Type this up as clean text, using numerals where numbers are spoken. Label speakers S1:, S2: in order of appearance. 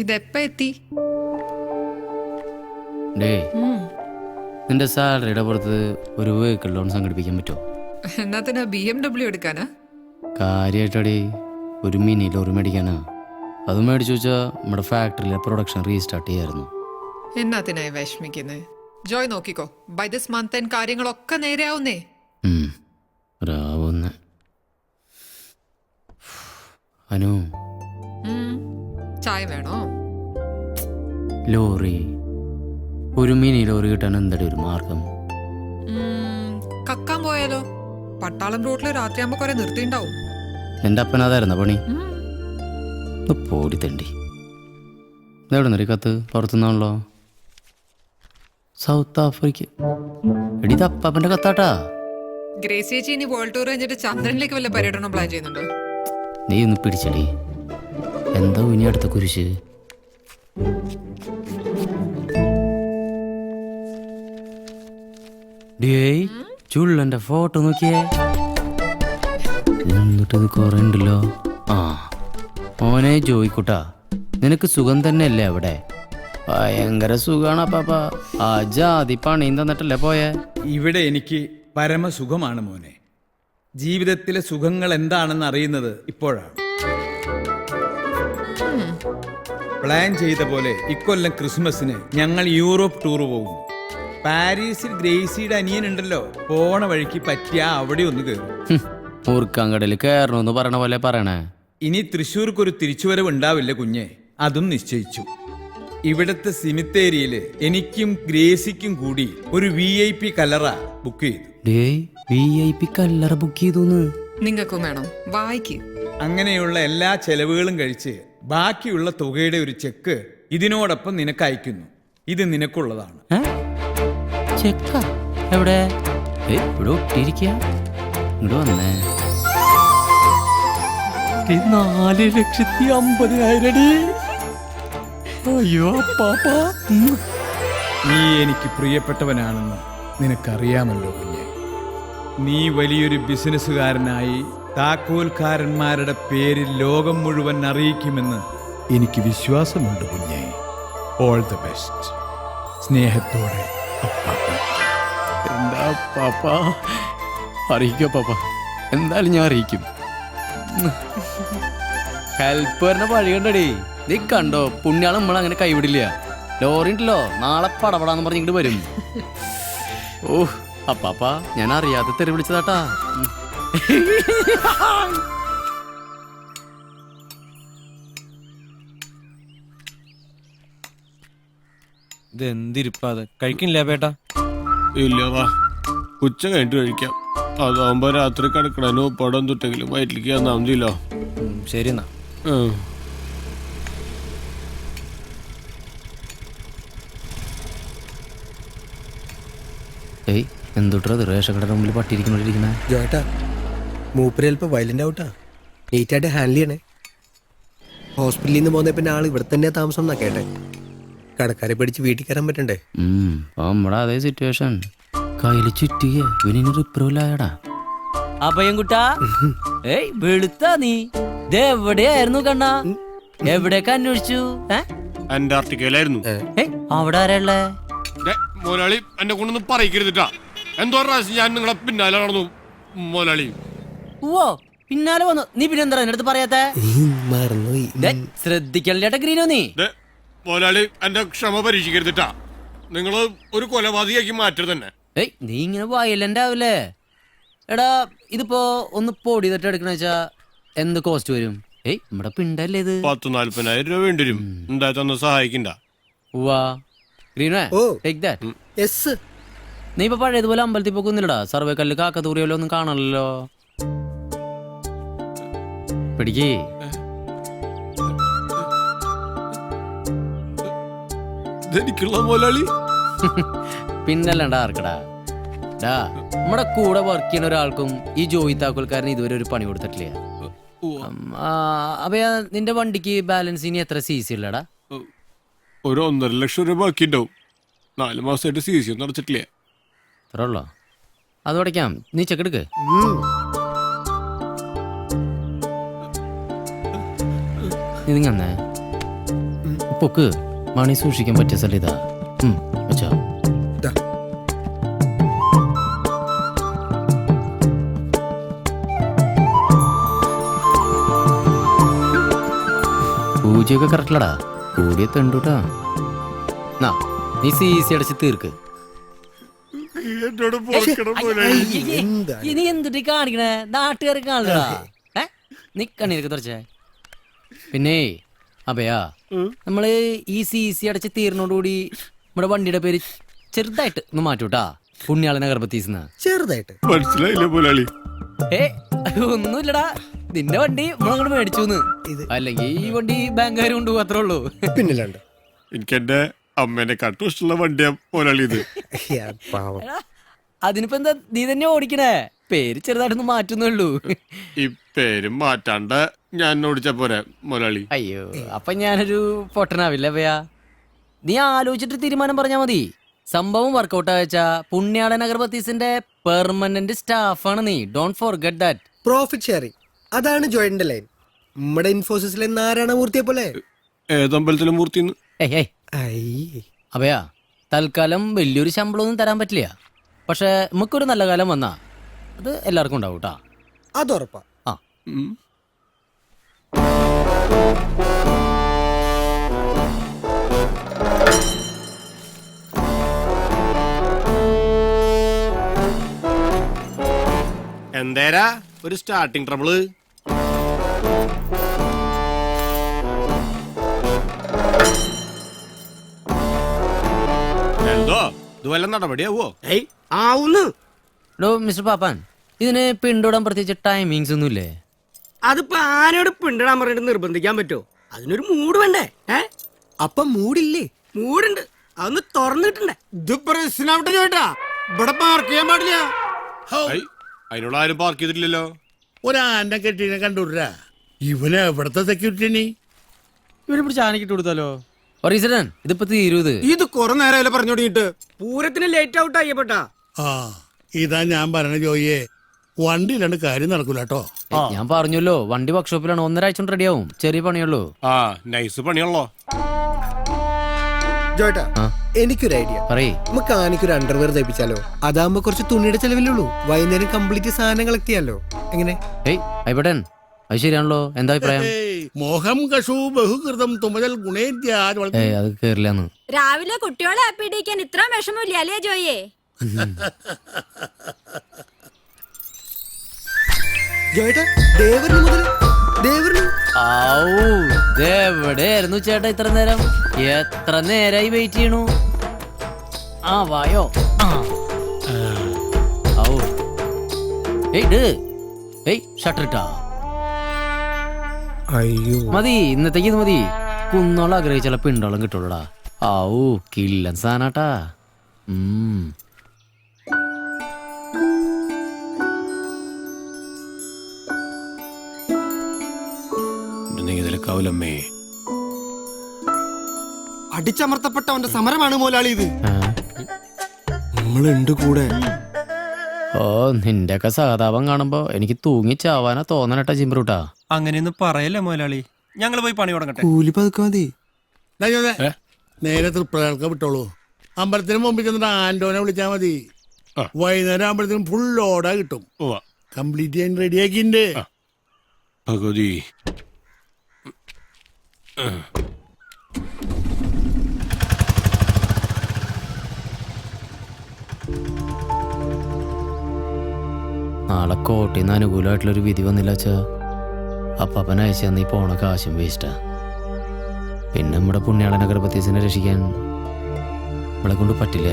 S1: ഇതെപ്പ എത്തി?
S2: ഡേ നിന്റെ സാലറിയുടെ പുറത്ത് ഒരു വെഹിക്കിൾ ലോൺ സംഘടിപ്പിക്കാൻ പറ്റുമോ?
S1: എന്നാത്തിനാ BMW എടുക്കാനാ?
S2: കാര്യമായിട്ടടി ഒരു മിനി ലോറി മേടിക്കാനാ. അത് മേടിച്ചു വെച്ചാൽ നമ്മുടെ ഫാക്ടറിയിലെ പ്രൊഡക്ഷൻ റീസ്റ്റാർട്ട് ചെയ്യായിരുന്നു.
S1: എന്നാത്തിനായി വിഷമിക്കുന്നേ? ജോയ് നോക്കിക്കോ, ബൈ ദിസ് മന്ത് കാര്യങ്ങളൊക്കെ നേരെയാവുന്നേ.
S2: രാവുന്ന അനു
S1: ചായ വേണോ?
S2: ലോറി, ഒരു മിനി ലോറി കിട്ടാൻ എന്തടി ഒരു മാർഗം?
S1: കക്കാൻ പോയാലോ? പട്ടാളം റോഡില് രാത്രിയാകുമ്പോ കുറെ നിർത്തിണ്ടാവും.
S2: എന്റെ അപ്പനതായിരുന്ന പണി. പോടി തണ്ടി. ഇതെവിടെ നിന്നൊരു കത്ത്? പുറത്തുനിന്നാണല്ലോ. South Africa. എടി ഇത് അപ്പാപ്പന്റെ കത്താട്ടാ.
S1: ഗ്രേസ് ചേച്ചി ഇനി വേൾഡ് ടൂർ കഴിഞ്ഞിട്ട് ചന്ദ്രനിലേക്ക് വല്ല പര്യടനം പ്ലാൻ ചെയ്യുന്നുണ്ടോ?
S2: നീ ഒന്ന് പിടിച്ചടി. എന്താ ഇനി അടുത്ത കുരിശ്? ഡേയ് ചുള്ളന്റെ ഫോട്ടോ നോക്കിയേ. എന്നിട്ടത് കുറെ ഉണ്ടല്ലോ. ആ മോനെ ജോയിക്കുട്ടാ, നിനക്ക് സുഖം തന്നെയല്ലേ അവിടെ? ഭയങ്കര സുഖാണ് പാപ്പ. ആ ജാതി പണിയും തന്നിട്ടല്ലേ പോയേ?
S3: ഇവിടെ എനിക്ക് പരമസുഖമാണ് മോനെ. ജീവിതത്തിലെ സുഖങ്ങൾ എന്താണെന്ന് അറിയുന്നത് ഇപ്പോഴാണ്. പ്ലാൻ ചെയ്ത പോലെ ഇക്കൊല്ലം ക്രിസ്മസിന് ഞങ്ങൾ യൂറോപ്പ് ടൂർ പോകുന്നു. പാരീസിൽ ഗ്രേസിയുടെ അനിയനുണ്ടല്ലോ, പോണ വഴിക്ക് പറ്റിയ അവിടെ ഒന്ന് കയറും.
S2: മൂർക്കാങ്കടല് കയറണമെന്ന് പറയണ പോലെ പറയണേ.
S3: ഇനി തൃശ്ശൂർക്കൊരു തിരിച്ചുവരവ് ഉണ്ടാവില്ല കുഞ്ഞെ, അതും നിശ്ചയിച്ചു. ഇവിടത്തെ സിമിത്തേരിയില് എനിക്കും ഗ്രേസിക്കും കൂടി ഒരു VIP കല്ലറ ബുക്ക് ചെയ്തു.
S2: ഡേയ് VIP കല്ലറ ബുക്ക് ചെയ്തു?
S1: നിങ്ങൾക്കും വേണം, വായിക്ക്.
S3: അങ്ങനെയുള്ള എല്ലാ ചെലവുകളും കഴിച്ച് ബാക്കിയുള്ള തുകയുടെ ഒരു ചെക്ക് ഇതിനോടൊപ്പം നിനക്ക് അയക്കുന്നു. ഇത് നിനക്കുള്ളതാണ്.
S2: ചെക്ക എവിടെ? ഇവിടെ ഒട്ടിയിരിക്കുക. ഇങ്ങോട്ട് വന്നേ. 4,50,000. അയ്യോ പാപ്പാ,
S3: നീ എനിക്ക് പ്രിയപ്പെട്ടവനാണെന്ന് നിനക്കറിയാമല്ലോ കുഞ്ഞെ. നീ വലിയൊരു ബിസിനസ്സുകാരനായി താക്കോൽക്കാരന്മാരുടെ പേരിൽ ലോകം മുഴുവൻ അറിയിക്കുമെന്ന് എനിക്ക് വിശ്വാസമുണ്ട് കുഞ്ഞെ. All the best. സ്നേഹത്തോടെ അപ്പാപ്പൻ.
S2: എന്താ പാപ്പ? അറിയിക്കോ പാപ്പ, എന്തായാലും ഞാൻ അറിയിക്കും. ഹെൽപ്പ് വരുന്ന വഴി കണ്ടടി. നീ കണ്ടോ, പുണ്യാളം നമ്മൾ അങ്ങനെ കൈവിടില്ല. ലോറി ഉണ്ടല്ലോ, നാളെ പടപടാന്ന് പറഞ്ഞ് ഇങ്ങോട്ട് വരും. ഓ അപ്പാപ്പ, ഞാൻ അറിയാതെ തെറി വിളിച്ചതാട്ടാ.
S4: ഇതെന്തിരിപ്പാതെ കഴിക്കില്ല പേട്ടാ?
S5: ഇല്ലവാ, ഉച്ച കഴിഞ്ഞിട്ട് കഴിക്കാം. അതാവുമ്പോ രാത്രി കിടക്കണോ പടം തൊട്ടെങ്കിലും വയറ്റിലേക്ക് വന്നാൽ മതിയല്ലോ.
S4: ശരി എന്നാ.
S2: ഏയ് എന്തുട്രത് റേഷൻ കടയുടെ മുമ്പിൽ പട്ടിയിരിക്കണോണ്ടിരിക്കണേ?
S6: ജോട്ടാ, മൂപ്പര് ചിലപ്പോൾ വയലന്റ് ഔട്ടാ. നീറ്റായിട്ട് ഹാൻഡിൽ ചെയ്യണേ. ഹോസ്പിറ്റലിൽ നിന്ന് പോകുന്ന പിന്നെ ആൾ ഇവിടെ തന്നെയാ താമസം എന്നാ കേട്ടെ. കടക്കാരെ പിടിച്ച് വീട്ടിൽ കയറാൻ പറ്റണ്ടേ?
S2: നമ്മുടെ അതേ സിറ്റുവേഷൻ. കയ്യിൽ ചുറ്റിയ ഇവനിന് റിപ്രൂവലായടാ.
S7: അഭയൻകുട്ടാ, ഏയ് വെളുത്താ നീ. എവിടെയായിരുന്നു കണ്ണാ? എവിടേക്ക് അന്വേഷിച്ചു?
S5: അന്റാർട്ടിക്കയിലായിരുന്നു.
S7: അവിടെ ആരാള്ളേ?
S5: മോലാളി എന്നെ കൊണ്ടൊന്നും പറയിക്കരുതിട്ടാ. എന്തോ പ്രാവശ്യം ഞാൻ നിങ്ങളെ പിന്നാലെ നടന്നു മോലാളി.
S7: ഓ പിന്നാലെ വന്നു. നീ പിന്നെ എന്താ എന്റെ അടുത്ത് പറയാത്തെ?
S6: മറന്നുപോയി.
S7: ശ്രദ്ധിക്കല്ലേട്ടാ ഗ്രീനോ നീ.
S5: മോലാളി എന്റെ ക്ഷമ പരീക്ഷിക്കരുതിട്ടാ. നിങ്ങള് ഒരു കൊലപാതകയാക്കി മാറ്റരുത് തന്നെ.
S7: ഏയ് നീ ഇങ്ങനെ വയലന്റ് ആവില്ലേ? എടാ ഇതിപ്പോ ഒന്ന് പൊടി തട്ട് എടുക്കണ വെച്ചാ എന്ത് കോസ്റ്റ് വരും? ഏയ് നമ്മുടെ പിണ്ടല്ലേ ഇത്?
S5: 40,000-40,000 രൂപ വേണ്ടി വരും. എന്തായിട്ടൊന്ന് സഹായിക്കണ്ട.
S7: വാ ഗ്രീനോ,
S6: ഓ.
S7: Take that.
S6: യെസ്.
S7: നീ ഇപ്പൊ പഴയതുപോലെ അമ്പലത്തിൽ പോക്കുന്നില്ലടാ. സർവേ കല്ല് കാക്കത്തൂറിയല്ലോ ഒന്നും കാണാനല്ലോ. പിടിക്കേ.
S5: ഇതെനിക്കുള്ള മോലാളി.
S7: പിന്നല്ലണ്ടാ ആർക്കടാ. ഡാ നമ്മുടെ കൂടെ വർക്ക് ചെയ്യുന്ന ഒരാൾക്കും ഈ ജോയി താക്കോൽക്കാരന് ഇതുവരെ ഒരു പണി കൊടുത്തിട്ടില്ല. അപ്പൊ നിന്റെ വണ്ടിക്ക് ബാലൻസ് ഇനി എത്ര CC ഉള്ളടാ?
S5: ഒരു 1.5 ലക്ഷം രൂപ ബാക്കി ഉണ്ടാവും. 4 മാസമായിട്ട് CC ഒന്നും അടച്ചിട്ടില്ല.
S2: അത്ര ഉള്ളോ? അത് അടയ്ക്കാം. നീ ചെക്കെടുക്ക്. ഇതിങ്ങന്നേ
S7: പൊക്ക് മണി സൂക്ഷിക്കാൻ പറ്റിയ സ്ഥലം ഇതാ. വെച്ചാ
S6: ഇതാ.
S7: പൂജയൊക്കെ കറക്റ്റല്ലടാ, കൂടിയ തെണ്ടൂട്ടാ. നാ നീ സി അടച്ച് തീർക്ക്.
S5: എന്നോട് പൊറുക്കണം മുതലാളി.
S6: എന്താണ്?
S7: ഇനി എന്തിട്ട് കാണിക്കണേ? നാട്ടുകാർക്ക് കാണലടാ. നീ കണ്ണീരൊക്കെ തുറച്ചേ. പിന്നെ അഭയാ, നമ്മള് ഈ സി അടച്ച് തീർന്നോടുകൂടി നമ്മുടെ വണ്ടിയുടെ പേര് ചെറുതായിട്ട് ഒന്ന് മാറ്റൂട്ടാ, പുണ്യാളന ഗർഭത്തീസ്ന്ന്.
S6: ചെറുതായിട്ട്
S5: മനസ്സിലായില്ല മുതലാളി.
S7: ഒന്നുമില്ലടാ, നിന്റെ വണ്ടി നമ്മളങ്ങോട്ട് മേടിച്ചു. അല്ലെങ്കിൽ ഈ വണ്ടി ബാങ്കുകാർ കൊണ്ടുപോകും, അത്രേ ഉള്ളൂ.
S6: പിന്നിലുണ്ട്.
S5: എനിക്ക് എന്റെ അമ്മേനെ കട്ടു ഇഷ്ടമുള്ള വണ്ടിയാ മുതലാളി ഇത്.
S6: പാവം.
S7: അതിനിപ്പോ എന്താ, നീ തന്നെ ഓടിക്കണേ, പേര് ചെറുതായിട്ടൊന്ന് മാറ്റുന്നേ ഉള്ളൂ.
S5: ഈ പേരും മാറ്റാണ്ട് ഞാൻ ഓടിച്ച പോരെ മുതലാളി.
S7: അയ്യോ, അപ്പൊ ഞാനൊരു പൊട്ടനാവില്ല ഭയാ. നീ ആലോചിച്ചിട്ട് തീരുമാനം പറഞ്ഞാ മതി. സംഭവം വർക്കൗട്ട് ആയച്ചാ പുണ്യാളൻ അഗർബത്തീസിന്റെ പെർമനന്റ് സ്റ്റാഫാണ് നീ. Don't forget that.
S6: Profit sharing, അതാണ് ജോയിന്റെ ലൈൻ. നമ്മുടെ ഇൻഫോസിസിലെ നാരായണമൂർത്തിയെ പോലെ.
S5: ഏതമ്പലത്തിലെ മൂർത്തിന്ന്?
S7: അഭയാ, തൽക്കാലം വലിയൊരു ശമ്പളമൊന്നും തരാൻ പറ്റില്ല. പക്ഷെ നമുക്കൊരു നല്ല കാലം വന്നാ അത് എല്ലാവർക്കും ഉണ്ടാവും കേട്ടാ.
S6: അതുറപ്പാ.
S7: ആ
S5: എന്തേരാ ഒരു സ്റ്റാർട്ടിങ് ട്രബിള്? എന്തോ ഇത് വല്ല നടപടിയാവോ?
S7: ഡോ മിസ്റ്റർ പാപ്പാൻ, ഇതിന് പിന്തുടരാൻ പ്രത്യേകിച്ച് ടൈമിങ്സ് ഒന്നുമില്ലേ?
S8: അതിപ്പോ ആനയോട് പിണ്ടിടാൻ പറഞ്ഞിട്ട് നിർബന്ധിക്കാൻ പറ്റുമോ? അതിനൊരു മൂഡ് വേണ്ടേ?
S6: അപ്പൊ മൂടില്ലേ?
S8: മൂടുണ്ട്, അതൊന്ന് തുറന്നിട്ടുണ്ടേ.
S5: ഇത് പ്രശ്നമാവട്ടെ ചോട്ടാ, ഇവിടെ പാർക്ക് ചെയ്യാൻ പാടില്ല. അതിനുള്ള ആരും പാർക്ക് ചെയ്തിട്ടില്ലല്ലോ.
S9: ഒരാന്റെ കെട്ടിനെ കണ്ടുവിടാ. ഇവന് എവിടത്തെ സെക്യൂരിറ്റി?
S7: ഇവരെ പിടിച്ച് ആനക്കിട്ട് കൊടുത്താലോ? ഇതിപ്പോ തീരൂത്.
S8: ഇത് കുറെ നേരമല്ലേ പറഞ്ഞു തുടങ്ങിയിട്ട്. പൂരത്തിന് ലേറ്റ് ഔട്ട് ആയിപ്പെട്ടാ.
S9: ആ ഇതാ ഞാൻ പറഞ്ഞ ജോയിയെ, വണ്ടിയിലാണ്ട് കാര്യം നടക്കൂല കേട്ടോ.
S7: ഞാൻ പറഞ്ഞല്ലോ, വണ്ടി വർക്ക്ഷോപ്പിലാണ്, 1.5 ആഴ്ച കൊണ്ട് റെഡിയാവും. ചെറിയ പണിയുള്ളൂ.
S5: ആ നൈസ് പണിയുള്ളോ.
S6: ജോട്ടാ, എനിക്കൊരു ഐഡിയ.
S7: പറയ്.
S6: നമുക്ക് ആനയ്ക്കൊരു അണ്ടർവെയർ തയ്പ്പിച്ചാലോ? അതാകുമ്പോ കുറച്ച് തുണിയുടെ ചെലവിലേ ഉള്ളൂ. വൈകുന്നേരം കംപ്ലീറ്റ് സാധനം കളക്ട് ചെയ്യാലോ. എങ്ങനെ?
S7: അയ്യപ്പടൻ, അത് ശരിയാണല്ലോ. എന്താ അഭിപ്രായം?
S9: മോഹം കഷു ബഹുകൃതം തുമതൽ ഗുണേദ്യ.
S7: അത് കേറില്ലെന്ന്.
S10: രാവിലെ കുട്ടികളെ അപ്പിടിക്കാൻ ഇത്ര വിഷമില്ല അല്ലേ ജോയെ?
S6: ജോട്ടാ, ദേവരിന് മുതൽ ദേവരിന്.
S7: എവിടെയായിരുന്നു ചേട്ടാ ഇത്ര നേരം? എത്ര നേരായി വെയിറ്റ് ചെയ്യണു? ആ വായോ. ഷട്ടറിട്ടാ
S6: അയ്യോ,
S7: മതി, ഇന്നത്തേക്ക് ഇത് മതി. കുന്നോളം ആഗ്രഹിച്ചാല പിണ്ടോളം കിട്ടുള്ളൂടാ. കില്ലൻ സാനാട്ടാ.
S5: കൗലമ്മേ,
S8: അടിച്ചമർത്തപ്പെട്ടവന്റെ സമരമാണ് മോലാളി ഇത്.
S6: നമ്മളുണ്ട് കൂടെ.
S7: നിന്റെയൊക്കെ സഹതാപം കാണുമ്പോ എനിക്ക് തൂങ്ങി ചാവാനാ തോന്നണട്ടാ ജിംബ്രൂട്ടാ.
S4: അങ്ങനെയൊന്നും പറയല്ലേ മുതലാളി, ഞങ്ങൾ പോയി പണി തുടങ്ങട്ടെ.
S6: കൂലി പതുക്കെ മതി.
S9: നേരെ തൃപ്രയാൾക്ക് വിട്ടോളൂ. അമ്പലത്തിന് മുമ്പിൽ ചെന്നിട്ട് ആന്റോനെ വിളിച്ചാ മതി. വൈകുന്നേരം ആകുമ്പോഴത്തേനും ഫുൾ ഓടാ കിട്ടും. കംപ്ലീറ്റ് ചെയ്യാൻ റെഡിയാക്കിണ്ട്.
S5: ഭഗവതി,
S7: നാളെ കോട്ടയിന്ന് അനുകൂലമായിട്ടുള്ളൊരു വിധി വന്നില്ല വെച്ചാ അപ്പൻ അയച്ചു തന്ന ഈ പോണ കാശും വേസ്റ്റാ. പിന്നെ നമ്മുടെ പുണ്യാളന ഗർഭത്തീസിനെ രക്ഷിക്കാൻ നമ്മളെ കൊണ്ട് പറ്റില്ല.